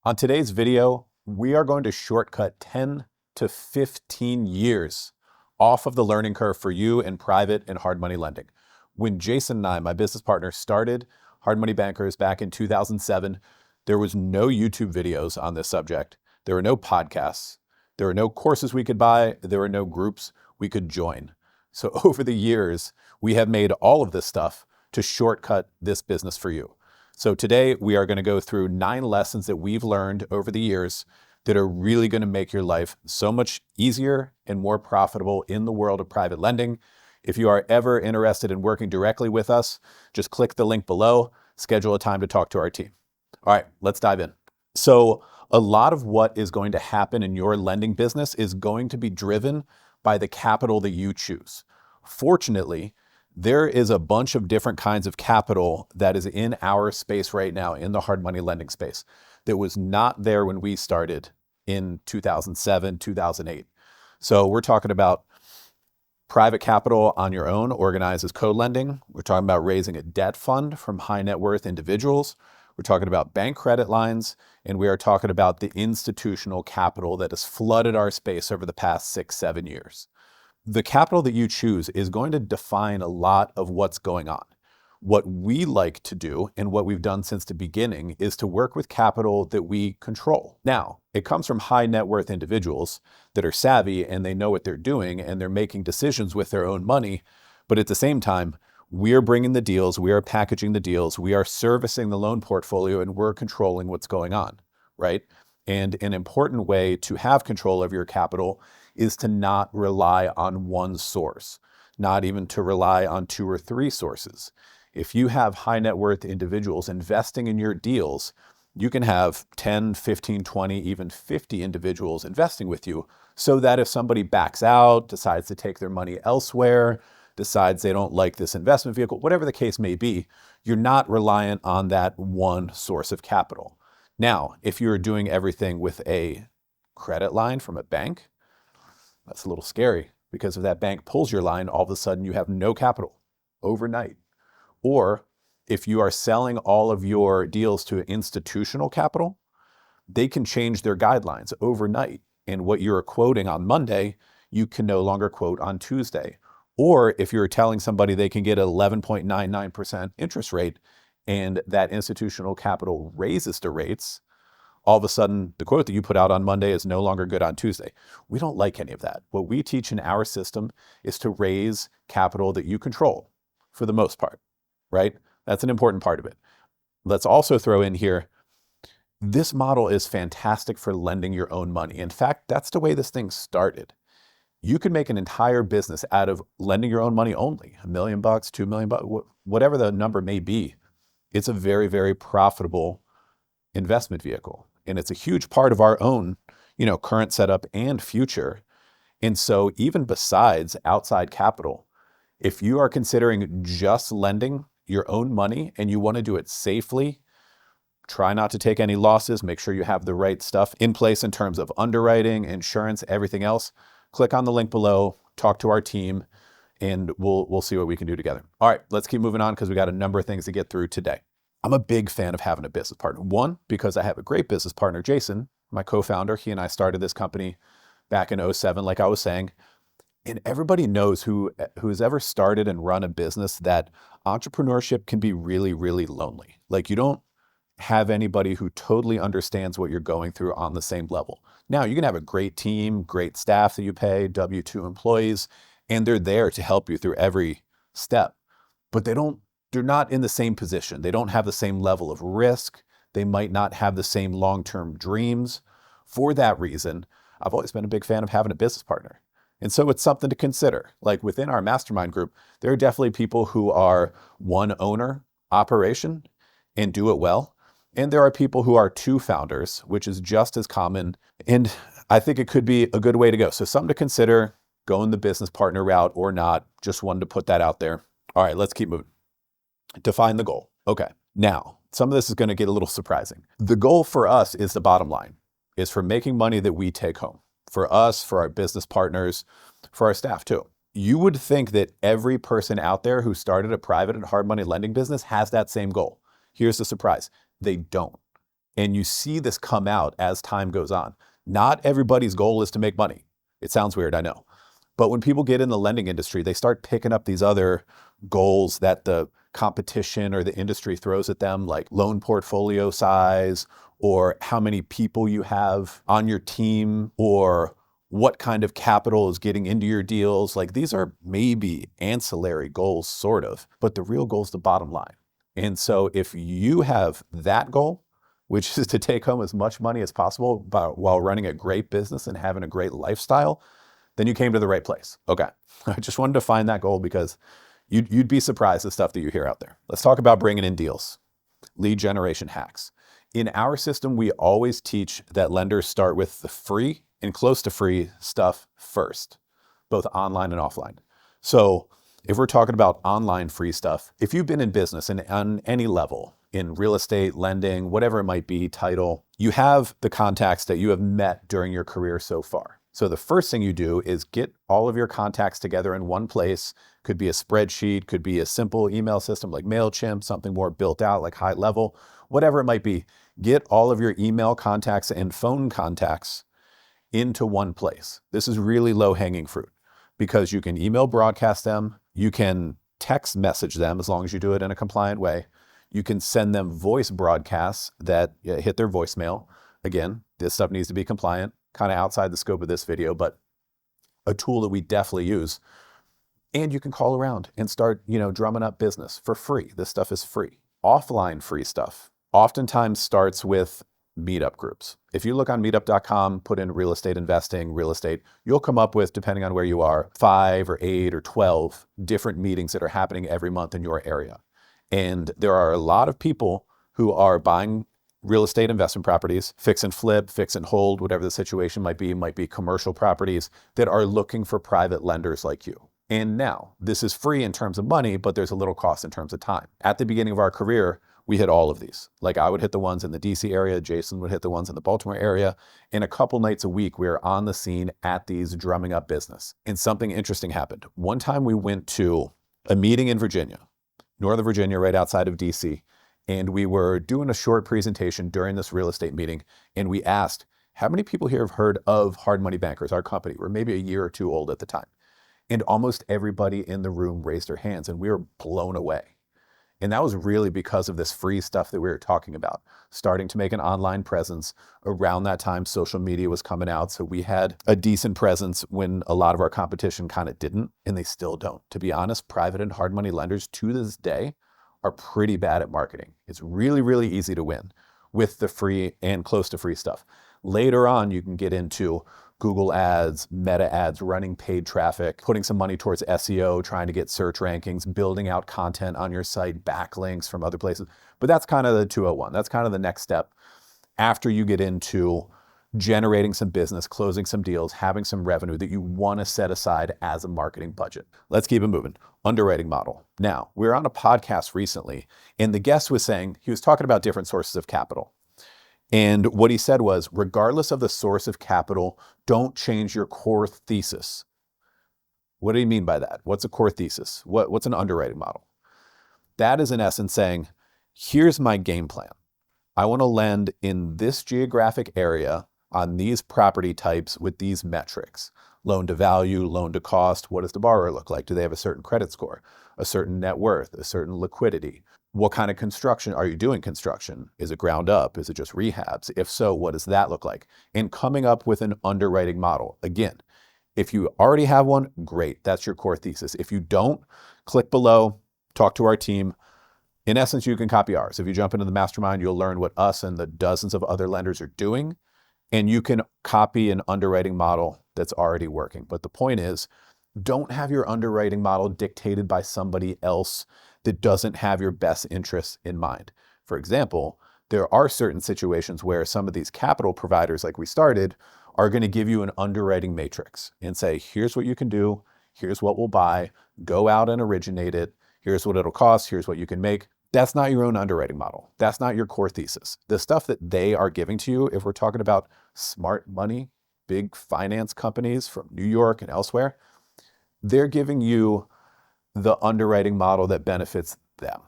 On today's video, we are going to shortcut 10 to 15 years off of the learning curve for you in private and hard money lending. When Jason and I, my business partner, started Hard Money Bankers back in 2007, there was no YouTube videos on this subject. There were no podcasts. There were no courses we could buy. There were no groups we could join. So over the years, we have made all of this stuff to shortcut this business for you. So today we are going to go through 9 lessons that we've learned over the years that are really going to make your life so much easier and more profitable in the world of private lending. If you are ever interested in working directly with us, just click the link below, schedule a time to talk to our team. All right, let's dive in. So a lot of what is going to happen in your lending business is going to be driven by the capital that you choose. Fortunately, there is a bunch of different kinds of capital that is in our space right now, in the hard money lending space, that was not there when we started in 2007, 2008. So we're talking about private capital on your own, organized as co-lending. We're talking about raising a debt fund from high net worth individuals. We're talking about bank credit lines, and we are talking about the institutional capital that has flooded our space over the past 6-7 years. The capital that you choose is going to define a lot of what's going on. What we like to do, and what we've done since the beginning, is to work with capital that we control. Now, it comes from high net worth individuals that are savvy and they know what they're doing and they're making decisions with their own money. But at the same time, we're bringing the deals, we are packaging the deals, we are servicing the loan portfolio, and we're controlling what's going on, right? And an important way to have control of your capital is to not rely on one source, not even to rely on 2 or 3 sources. If you have high net worth individuals investing in your deals, you can have 10, 15, 20, even 50 individuals investing with you, so that if somebody backs out, decides to take their money elsewhere, decides they don't like this investment vehicle, whatever the case may be, you're not reliant on that one source of capital. Now, if you're doing everything with a credit line from a bank, that's a little scary, because if that bank pulls your line, all of a sudden you have no capital overnight. Or if you are selling all of your deals to institutional capital, they can change their guidelines overnight. And what you're quoting on Monday, you can no longer quote on Tuesday. Or if you're telling somebody they can get an 11.99% interest rate and that institutional capital raises the rates, all of a sudden the quote that you put out on Monday is no longer good on Tuesday. We don't like any of that. What we teach in our system is to raise capital that you control for the most part, right? That's an important part of it. Let's also throw in here, this model is fantastic for lending your own money. In fact, that's the way this thing started. You can make an entire business out of lending your own money only, $1 million, $2 million, whatever the number may be. It's a very, very profitable investment vehicle. And it's a huge part of our own, current setup and future. And so even besides outside capital, if you are considering just lending your own money and you want to do it safely, try not to take any losses, make sure you have the right stuff in place in terms of underwriting, insurance, everything else, click on the link below, talk to our team, and we'll see what we can do together. All right, let's keep moving on because we got a number of things to get through today. I'm a big fan of having a business partner. One, because I have a great business partner, Jason, my co-founder. He and I started this company back in 2007, like I was saying. And everybody knows who's ever started and run a business that entrepreneurship can be really, really lonely. Like, you don't have anybody who totally understands what you're going through on the same level. Now, you can have a great team, great staff that you pay, W-2 employees, and they're there to help you through every step. But they're not in the same position. They don't have the same level of risk. They might not have the same long-term dreams. For that reason, I've always been a big fan of having a business partner. And so it's something to consider. Like within our mastermind group, there are definitely people who are one owner operation and do it well. And there are people who are 2 founders, which is just as common. And I think it could be a good way to go. So something to consider, going the business partner route or not. Just wanted to put that out there. All right, let's keep moving. Define the goal. Okay, now, some of this is going to get a little surprising. The goal for us is the bottom line, is for making money that we take home. For us, for our business partners, for our staff too. You would think that every person out there who started a private and hard money lending business has that same goal. Here's the surprise. They don't. And you see this come out as time goes on. Not everybody's goal is to make money. It sounds weird, I know. But when people get in the lending industry, they start picking up these other goals that the competition or the industry throws at them, like loan portfolio size, or how many people you have on your team, or what kind of capital is getting into your deals. Like, these are maybe ancillary goals, sort of, but the real goal is the bottom line. And so if you have that goal, which is to take home as much money as possible while running a great business and having a great lifestyle, then you came to the right place. Okay, I just wanted to find that goal because you'd be surprised the stuff that you hear out there. Let's talk about bringing in deals, lead generation hacks. In our system, we always teach that lenders start with the free and close to free stuff first, both online and offline. So if we're talking about online free stuff, if you've been in business and on any level, in real estate, lending, whatever it might be, title, you have the contacts that you have met during your career so far. So the first thing you do is get all of your contacts together in one place. Could be a spreadsheet, could be a simple email system like MailChimp, something more built out like high level, whatever it might be. Get all of your email contacts and phone contacts into one place. This is really low hanging fruit because you can email broadcast them, you can text message them as long as you do it in a compliant way. You can send them voice broadcasts that hit their voicemail. Again, this stuff needs to be compliant, kind of outside the scope of this video, but a tool that we definitely use. And you can call around and start, drumming up business for free. This stuff is free. Offline free stuff oftentimes starts with meetup groups. If you look on meetup.com, put in real estate investing, real estate, you'll come up with, depending on where you are, 5 or 8 or 12 different meetings that are happening every month in your area. And there are a lot of people who are buying real estate investment properties, fix and flip, fix and hold, whatever the situation might be commercial properties that are looking for private lenders like you. And now, this is free in terms of money, but there's a little cost in terms of time. At the beginning of our career, we hit all of these. Like, I would hit the ones in the DC area, Jason would hit the ones in the Baltimore area. And a couple nights a week, we were on the scene at these drumming up business. And something interesting happened. One time we went to a meeting in Virginia, Northern Virginia, right outside of DC. And we were doing a short presentation during this real estate meeting. And we asked, how many people here have heard of Hard Money Bankers, our company? We're maybe a year or two old at the time. And almost everybody in the room raised their hands, and we were blown away. And that was really because of this free stuff that we were talking about, starting to make an online presence. Around that time, social media was coming out. So we had a decent presence when a lot of our competition kind of didn't, and they still don't. To be honest, private and hard money lenders to this day are pretty bad at marketing. It's really, really easy to win with the free and close to free stuff. Later on, you can get into Google ads, meta ads, running paid traffic, putting some money towards SEO, trying to get search rankings, building out content on your site, backlinks from other places. But that's kind of the 201. That's kind of the next step after you get into generating some business, closing some deals, having some revenue that you want to set aside as a marketing budget. Let's keep it moving. Underwriting model. Now, we were on a podcast recently, and the guest was saying, he was talking about different sources of capital. And what he said was, regardless of the source of capital, don't change your core thesis. What do you mean by that? What's a core thesis? What's an underwriting model? That is in essence saying, here's my game plan. I want to lend in this geographic area on these property types with these metrics. Loan to value, loan to cost. What does the borrower look like? Do they have a certain credit score, a certain net worth, a certain liquidity? What kind of construction are you doing construction? Is it ground up? Is it just rehabs? If so, what does that look like? And coming up with an underwriting model. Again, if you already have one, great. That's your core thesis. If you don't, click below, talk to our team. In essence, you can copy ours. If you jump into the mastermind, you'll learn what us and the dozens of other lenders are doing. And you can copy an underwriting model that's already working. But the point is, don't have your underwriting model dictated by somebody else that doesn't have your best interests in mind. For example, there are certain situations where some of these capital providers, like we started, are going to give you an underwriting matrix and say, here's what you can do, here's what we'll buy, go out and originate it, here's what it'll cost, here's what you can make. That's not your own underwriting model. That's not your core thesis. The stuff that they are giving to you, if we're talking about smart money, big finance companies from New York and elsewhere, they're giving you the underwriting model that benefits them.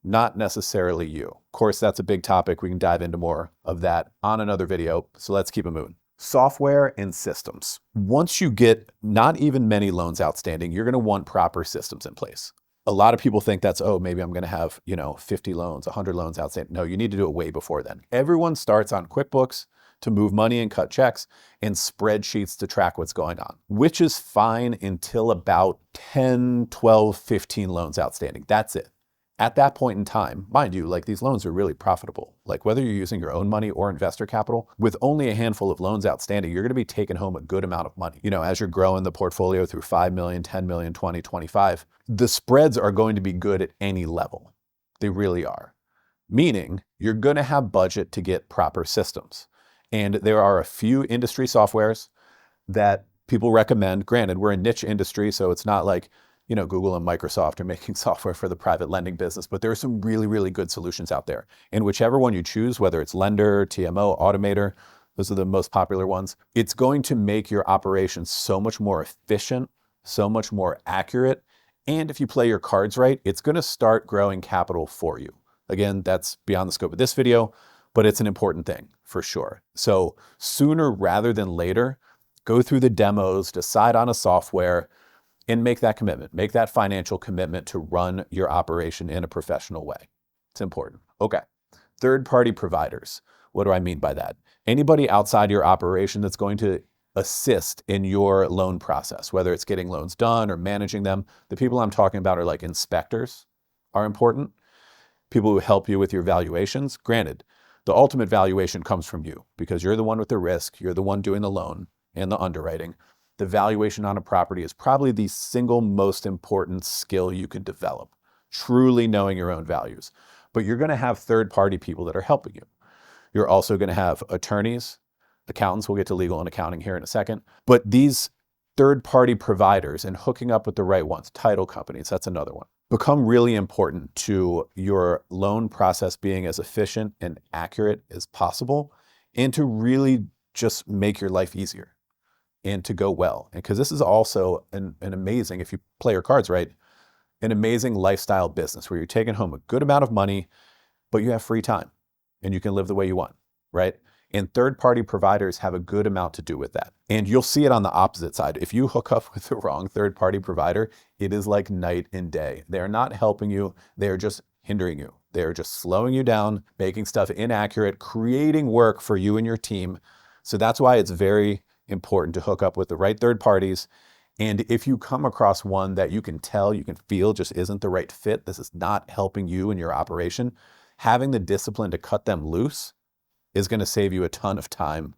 not necessarily you. Of course, that's a big topic. We can dive into more of that on another video. So let's keep it moving. Software and systems. Once you get not even many loans outstanding, you're going to want proper systems in place. A lot of people think that's, oh, maybe I'm going to have, 50 loans, 100 loans outstanding. No, you need to do it way before then. Everyone starts on QuickBooks to move money and cut checks and spreadsheets to track what's going on, which is fine until about 10, 12, 15 loans outstanding. That's it. At that point in time, mind you, like these loans are really profitable. Like whether you're using your own money or investor capital, with only a handful of loans outstanding, you're going to be taking home a good amount of money. As you're growing the portfolio through 5 million, 10 million, 20, 25, the spreads are going to be good at any level. They really are. Meaning you're going to have budget to get proper systems. And there are a few industry softwares that people recommend. Granted, we're a niche industry, so it's not like Google and Microsoft are making software for the private lending business, but there are some really, really good solutions out there. And whichever one you choose, whether it's Lender, TMO, Automator, those are the most popular ones, it's going to make your operation so much more efficient, so much more accurate. And if you play your cards right, it's going to start growing capital for you. Again, that's beyond the scope of this video, but it's an important thing for sure. So sooner rather than later, go through the demos, decide on a software, and make that commitment, make that financial commitment to run your operation in a professional way. It's important. Okay. Third-party providers. What do I mean by that? Anybody outside your operation that's going to assist in your loan process, whether it's getting loans done or managing them. The people I'm talking about are like inspectors are important. People who help you with your valuations. Granted, the ultimate valuation comes from you because you're the one with the risk. You're the one doing the loan and the underwriting. The valuation on a property is probably the single most important skill you can develop, truly knowing your own values. But you're going to have third-party people that are helping you. You're also going to have attorneys, accountants. We'll get to legal and accounting here in a second. But these third-party providers and hooking up with the right ones, title companies, that's another one, become really important to your loan process being as efficient and accurate as possible and to really just make your life easier and to go well. And because this is also an amazing, if you play your cards right, an amazing lifestyle business where you're taking home a good amount of money, but you have free time and you can live the way you want, right? And third-party providers have a good amount to do with that. And you'll see it on the opposite side. If you hook up with the wrong third-party provider, it is like night and day. They're not helping you. They're just hindering you. They're just slowing you down, making stuff inaccurate, creating work for you and your team. So that's why it's very important to hook up with the right third parties. And if you come across one that you can tell, you can feel just isn't the right fit, this is not helping you in your operation, having the discipline to cut them loose is going to save you a ton of time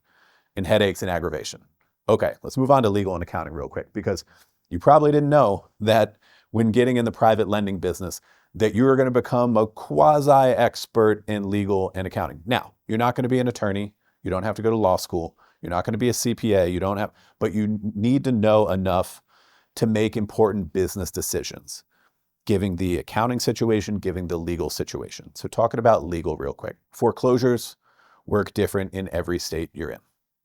and headaches and aggravation. Okay, let's move on to legal and accounting real quick, because you probably didn't know that when getting in the private lending business, that you're going to become a quasi-expert in legal and accounting. Now, you're not going to be an attorney. You don't have to go to law school. You're not going to be a CPA. But you need to know enough to make important business decisions, giving the accounting situation, giving the legal situation. So talking about legal real quick. Foreclosures work different in every state you're in.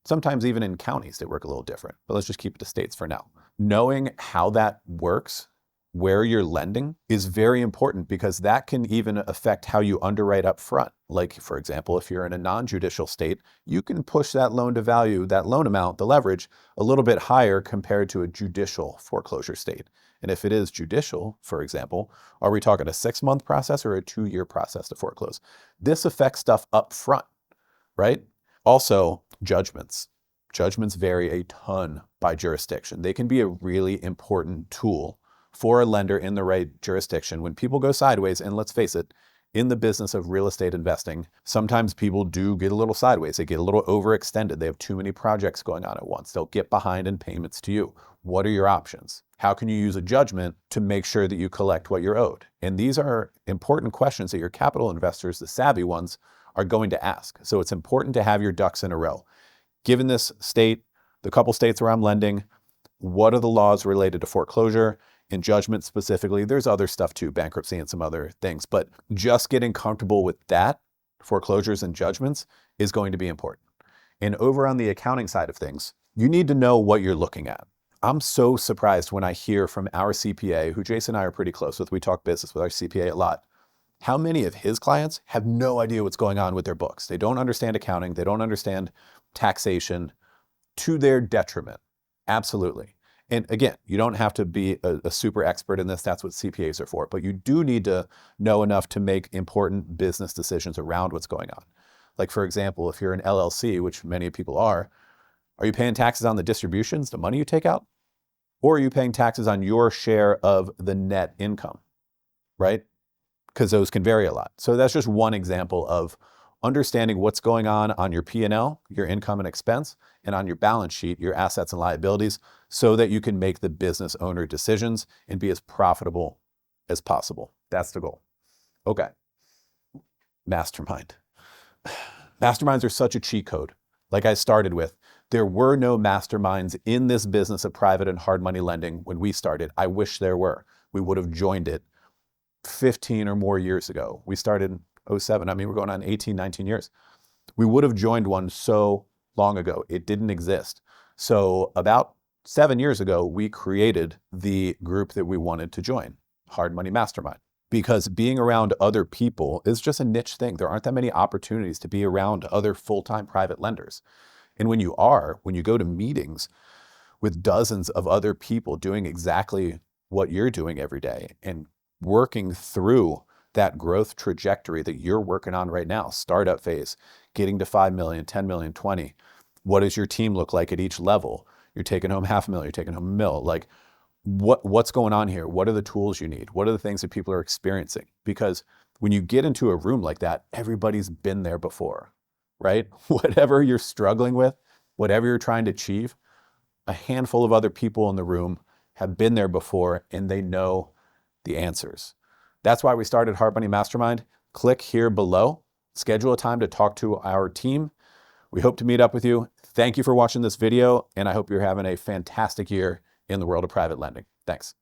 Sometimes even in counties, they work a little different, but let's just keep it to states for now. Knowing how that works, where you're lending, is very important because that can even affect how you underwrite up front. Like, for example, if you're in a non-judicial state, you can push that loan to value, that loan amount, the leverage, a little bit higher compared to a judicial foreclosure state. And if it is judicial, for example, are we talking a 6-month process or a 2-year process to foreclose? This affects stuff up front, right? Also, judgments. Judgments vary a ton by jurisdiction. They can be a really important tool for a lender in the right jurisdiction. When people go sideways, and let's face it, in the business of real estate investing, sometimes people do get a little sideways. They get a little overextended. They have too many projects going on at once. They'll get behind in payments to you. What are your options? How can you use a judgment to make sure that you collect what you're owed? And these are important questions that your capital investors, the savvy ones, are going to ask. So it's important to have your ducks in a row. Given this state, the couple states where I'm lending, what are the laws related to foreclosure? In judgment specifically, there's other stuff too, bankruptcy and some other things, but just getting comfortable with that, foreclosures and judgments, is going to be important. And over on the accounting side of things, you need to know what you're looking at. I'm so surprised when I hear from our CPA, who Jason and I are pretty close with, we talk business with our CPA a lot, How many of his clients have no idea what's going on with their books? They don't understand accounting. They don't understand taxation, to their detriment. Absolutely. And again, you don't have to be a super expert in this. That's what CPAs are for. But you do need to know enough to make important business decisions around what's going on. Like, for example, if you're an LLC, which many people are you paying taxes on the distributions, the money you take out? Or are you paying taxes on your share of the net income, right? Because those can vary a lot. So that's just one example of understanding what's going on your P&L, your income and expense, and on your balance sheet, your assets and liabilities, so that you can make the business owner decisions and be as profitable as possible. That's the goal. Okay. Mastermind. Masterminds are such a cheat code. Like I started with, there were no masterminds in this business of private and hard money lending when we started. I wish there were. We would have joined it 15 or more years ago. We started in 2007. I mean, we're going on 18, 19 years. We would have joined one so long ago. It didn't exist. So about 7 years ago, we created the group that we wanted to join, Hard Money Mastermind, because being around other people is just a niche thing. There aren't that many opportunities to be around other full-time private lenders. And when you go to meetings with dozens of other people doing exactly what you're doing every day and working through that growth trajectory that you're working on right now, startup phase, getting to 5 million, 10 million, 20. What does your team look like at each level? You're taking home $500,000, you're taking home $1 million. Like, what's going on here? What are the tools you need? What are the things that people are experiencing? Because when you get into a room like that, everybody's been there before, right? Whatever you're struggling with, whatever you're trying to achieve, a handful of other people in the room have been there before and they know the answers. That's why we started Hard Money Mastermind. Click here below, schedule a time to talk to our team. We hope to meet up with you. Thank you for watching this video, and I hope you're having a fantastic year in the world of private lending. Thanks.